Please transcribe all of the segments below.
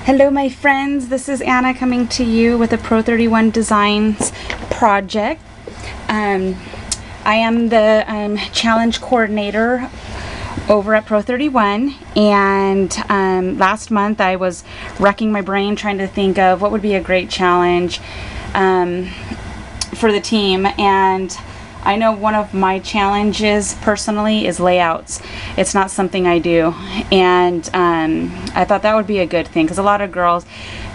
Hello my friends, this is Anna coming to you with a Pro31Designs project. I am the challenge coordinator over at Pro31, and last month I was racking my brain trying to think of what would be a great challenge for the team, and I know one of my challenges personally is layouts. It's not something I do, and I thought that would be a good thing because a lot of girls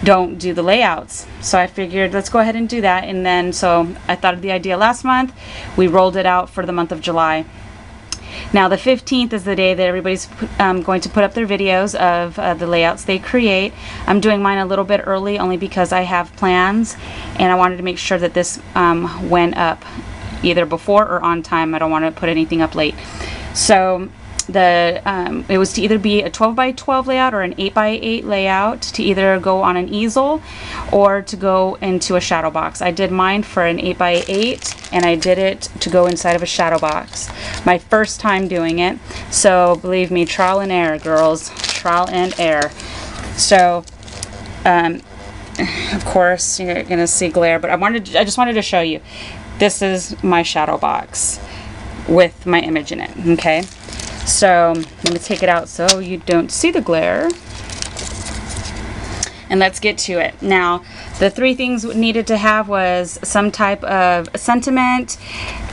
don't do the layouts. So I figured let's go ahead and do that, and then so I thought of the idea last month. We rolled it out for the month of July. Now the 15th is the day that everybody's going to put up their videos of the layouts they create. I'm doing mine a little bit early only because I have plans and I wanted to make sure that this went up either before or on time. I don't want to put anything up late. So it was to either be a 12 by 12 layout or an 8 by 8 layout, to either go on an easel or to go into a shadow box. I did mine for an 8 by 8 and I did it to go inside of a shadow box. My first time doing it, so believe me, trial and error, girls, trial and error. So of course you're gonna see glare, but I just wanted to show you. This is my shadow box with my image in it, okay? So let me take it out so you don't see the glare. And let's get to it. Now, the three things we needed to have was some type of sentiment,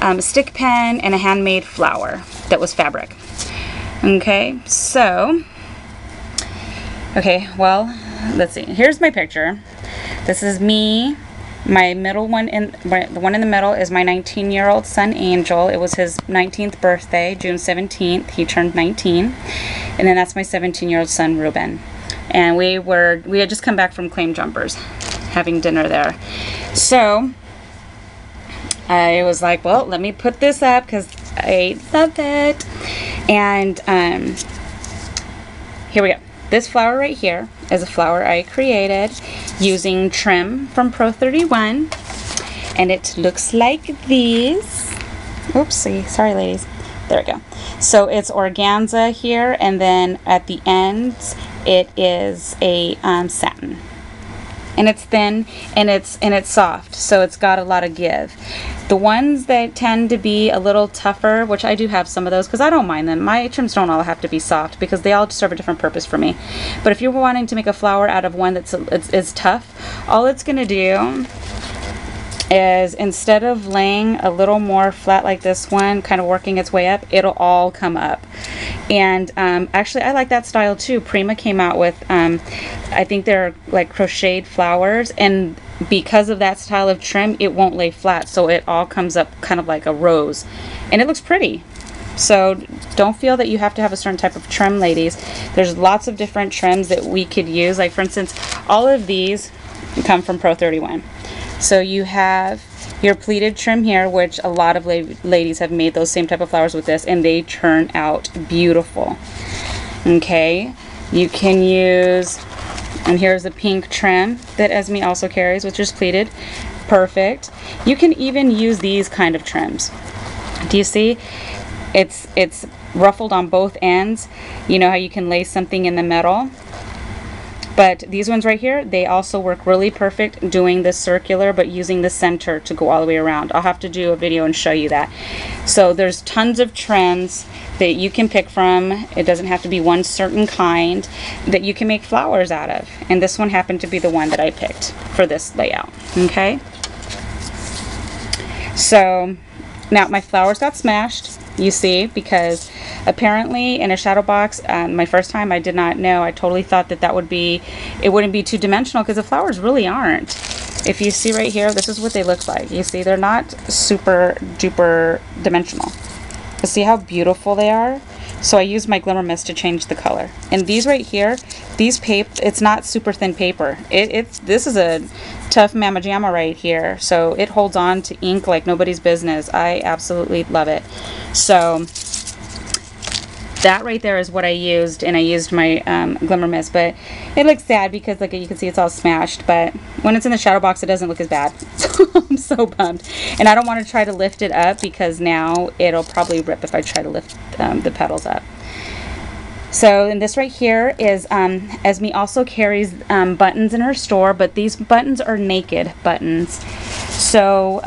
a stick pen, and a handmade flower that was fabric. Okay, so, okay, well, let's see. Here's my picture. This is me. My middle one, the one in the middle is my 19-year-old son, Angel. It was his 19th birthday, June 17th. He turned 19. And then that's my 17-year-old son, Ruben. And we had just come back from Claim Jumpers, having dinner there. So I was like, well, let me put this up because I love it. And here we go. This flower right here is a flower I created using trim from Pro31, and it looks like this. Oopsie, sorry ladies. There we go. So it's organza here, and then at the ends it is a satin, and it's thin and it's soft, so it's got a lot of give. The ones that tend to be a little tougher, which I do have some of those because I don't mind them. My trims don't all have to be soft because they all serve a different purpose for me. But if you're wanting to make a flower out of one that's tough, all it's going to do is, instead of laying a little more flat like this one, kind of working its way up, it'll all come up. And actually I like that style too. Prima came out with I think they're like crocheted flowers, and because of that style of trim, it won't lay flat, so it all comes up kind of like a rose, and it looks pretty. So don't feel that you have to have a certain type of trim, ladies. There's lots of different trims that we could use. Like for instance, all of these come from Pro31. So you have your pleated trim here, which a lot of ladies have made those same type of flowers with this, and they turn out beautiful. Okay, you can use, and here's a pink trim that Esme also carries, which is pleated. Perfect. You can even use these kind of trims. Do you see? It's ruffled on both ends. You know how you can lace something in the middle? But these ones right here, they also work really perfect doing the circular, but using the center to go all the way around. I'll have to do a video and show you that. So there's tons of trims that you can pick from. It doesn't have to be one certain kind that you can make flowers out of. And this one happened to be the one that I picked for this layout. Okay? So now my flowers got smashed, you see, because apparently in a shadow box, my first time, I did not know. I totally thought that it wouldn't be two-dimensional, because the flowers really aren't. If you see right here, this is what they look like. You see, they're not super duper dimensional. But see how beautiful they are? So I used my glimmer mist to change the color. And these right here, these paper, it's not super thin paper. This is a tough mamma jamma right here. So it holds on to ink like nobody's business. I absolutely love it. So that right there is what I used, and I used my glimmer mist. But it looks sad because, like, you can see it's all smashed, but when it's in the shadow box it doesn't look as bad. So I'm so bummed, and I don't want to try to lift it up because now it'll probably rip if I try to lift the petals up. So, and this right here is, Esme also carries buttons in her store, but these buttons are naked buttons. So,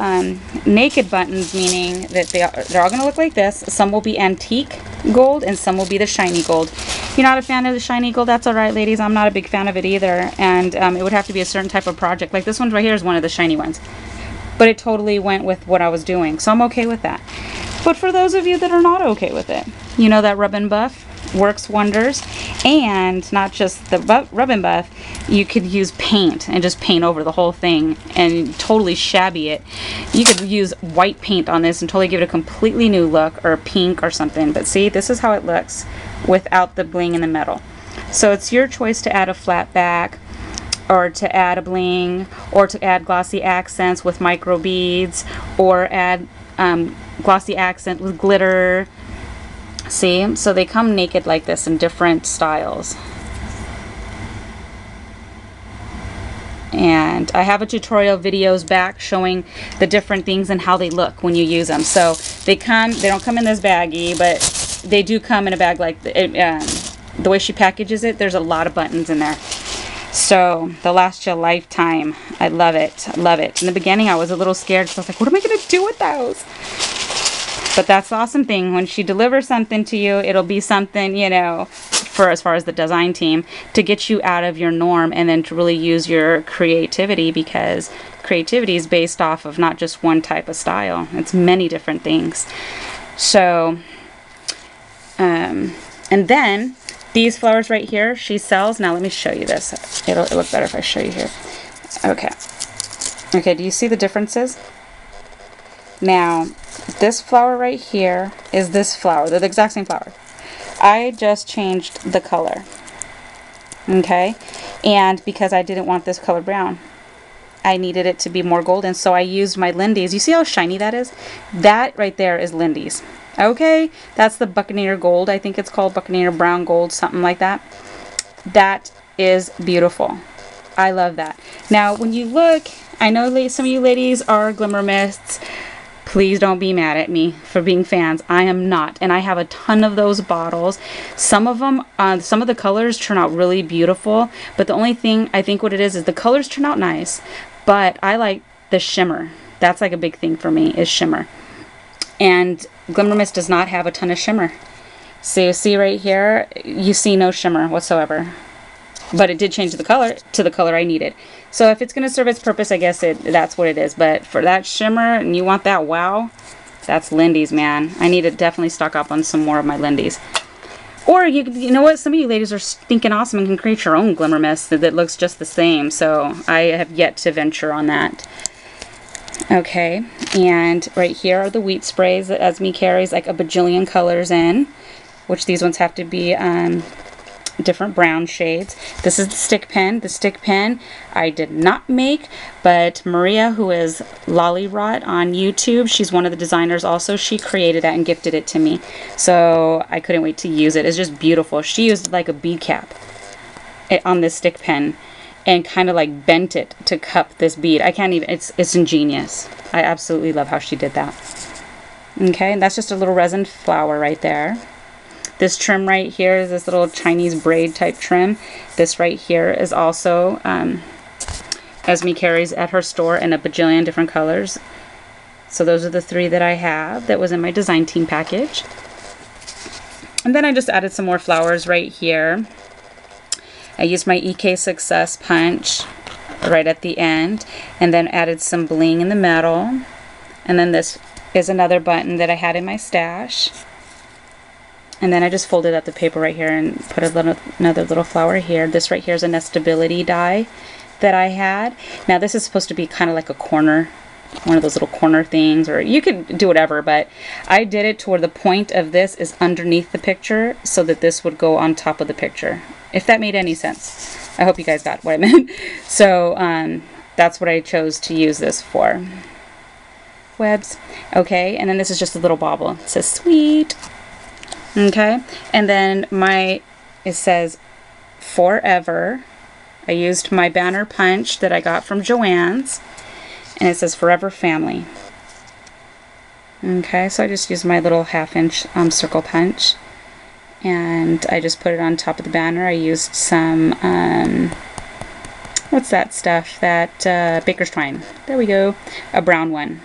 naked buttons meaning that they're all going to look like this. Some will be antique gold and some will be the shiny gold. If you're not a fan of the shiny gold, that's alright, ladies. I'm not a big fan of it either. And it would have to be a certain type of project. Like this one right here is one of the shiny ones. But it totally went with what I was doing. So I'm okay with that. But for those of you that are not okay with it, you know that Rub and Buff works wonders. And not just the Rub and Buff, you could use paint and just paint over the whole thing and totally shabby it. You could use white paint on this and totally give it a completely new look, or pink or something. But see, this is how it looks without the bling in the metal. So it's your choice to add a flat back, or to add a bling, or to add glossy accents with micro beads, or add glossy accent with glitter. See, so they come naked like this in different styles. And I have a tutorial videos back showing the different things and how they look when you use them. So they don't come in this baggie, but they do come in a bag like the way she packages it. There's a lot of buttons in there. So they'll last you a lifetime. I love it. I love it. In the beginning I was a little scared because I was like, what am I going to do with those? But that's the awesome thing. When she delivers something to you, it'll be something, you know, for as far as the design team, to get you out of your norm and then to really use your creativity, because creativity is based off of not just one type of style. It's many different things. So, and then these flowers right here, she sells. Now let me show you this. It'll look better if I show you here. Okay. Okay, do you see the differences? Now, this flower right here is this flower. They're the exact same flower. I just changed the color. Okay? And because I didn't want this color brown, I needed it to be more golden, so I used my Lindy's. You see how shiny that is? That right there is Lindy's. Okay? That's the Buccaneer Gold. I think it's called Buccaneer Brown Gold, something like that. That is beautiful. I love that. Now, when you look, I know some of you ladies are Glimmer Mists. Please don't be mad at me for being fans. I am not. And I have a ton of those bottles. Some of them, some of the colors turn out really beautiful. But the only thing, I think what it is the colors turn out nice. But I like the shimmer. That's like a big thing for me, is shimmer. And Glimmer Mist does not have a ton of shimmer. So you see right here, you see no shimmer whatsoever. But it did change the color to the color I needed. So if it's going to serve its purpose, I guess that's what it is. But for that shimmer, and you want that wow, that's Lindy's, man. I need to definitely stock up on some more of my Lindy's. Or, you know what? Some of you ladies are stinking awesome and can create your own Glimmer Mist that looks just the same. So I have yet to venture on that. Okay, and right here are the wheat sprays that Esme carries like a bajillion colors in, which these ones have to be different brown shades. This is the stick pen. The stick pen I did not make, but Maria, who is Lollyrot on YouTube, she's one of the designers also, she created that and gifted it to me. So I couldn't wait to use it. It's just beautiful. She used like a bead cap on this stick pen and kind of like bent it to cup this bead. I can't even, it's ingenious. I absolutely love how she did that. Okay, and that's just a little resin flower right there. This trim right here is this little Chinese braid type trim. This right here is also Esme carries at her store in a bajillion different colors. So those are the three that I have that was in my design team package. And then I just added some more flowers right here. I used my EK Success punch right at the end, and then added some bling in the middle. And then this is another button that I had in my stash. And then I just folded up the paper right here and put another little flower here. This right here is a nestability die that I had. Now this is supposed to be kind of like a corner, one of those little corner things, or you could do whatever, but I did it to where the point of this is underneath the picture so that this would go on top of the picture. If that made any sense. I hope you guys got what I meant. So that's what I chose to use this for. Webs. Okay, and then this is just a little bauble. It says sweet. Okay, and then it says forever. I used my banner punch that I got from Joann's, and it says Forever Family. Okay, so I just used my little 1/2 inch circle punch, and I just put it on top of the banner. I used some, what's that stuff? That baker's twine. There we go. A brown one.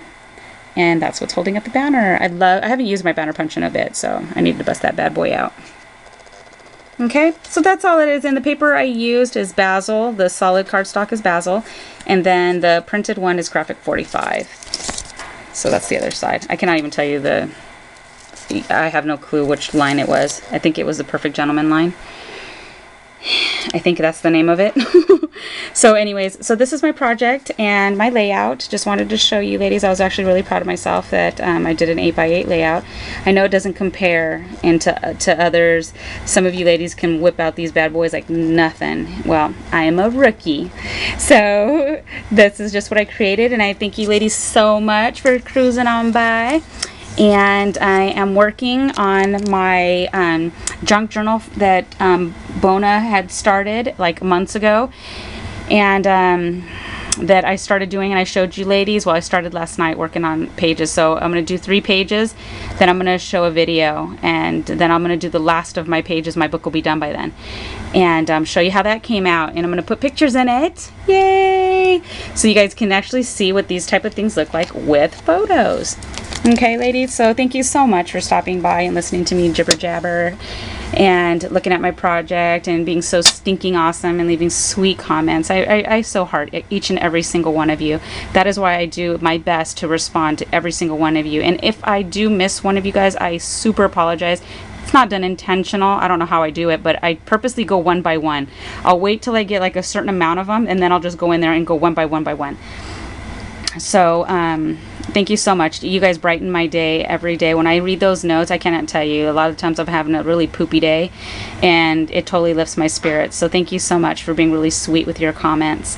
And that's what's holding up the banner. I haven't used my banner punch in a bit, so I need to bust that bad boy out. Okay, so that's all it is. And the paper I used is Basil. The solid cardstock is Basil. And then the printed one is Graphic 45. So that's the other side. I cannot even tell you I have no clue which line it was. I think it was the Perfect Gentleman line. I think that's the name of it. So anyways, so this is my project and my layout. Just wanted to show you ladies, I was actually really proud of myself that I did an 8x8 layout. I know it doesn't compare to others. Some of you ladies can whip out these bad boys like nothing. Well, I am a rookie. So this is just what I created, and I thank you ladies so much for cruising on by. And I am working on my junk journal that Bona had started like months ago, and that I started doing, and I showed you ladies. Well, I started last night working on pages, so I'm going to do 3 pages, then I'm going to show a video, and then I'm going to do the last of my pages. My book will be done by then, and show you how that came out, and I'm going to put pictures in it. Yay! So you guys can actually see what these type of things look like with photos. Okay, ladies, so thank you so much for stopping by and listening to me jibber jabber and looking at my project and being so stinking awesome and leaving sweet comments. I so heart each and every single one of you. That is why I do my best to respond to every single one of you. And if I do miss one of you guys, I super apologize. It's not done intentional. I don't know how I do it, but I purposely go one by one. I'll wait till I get like a certain amount of them, and then I'll just go in there and go one by one by one. So, thank you so much. You guys brighten my day every day. When I read those notes, I cannot tell you. A lot of times I'm having a really poopy day, and it totally lifts my spirits. So thank you so much for being really sweet with your comments.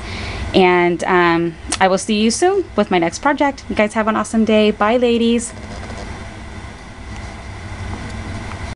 And I will see you soon with my next project. You guys have an awesome day. Bye, ladies.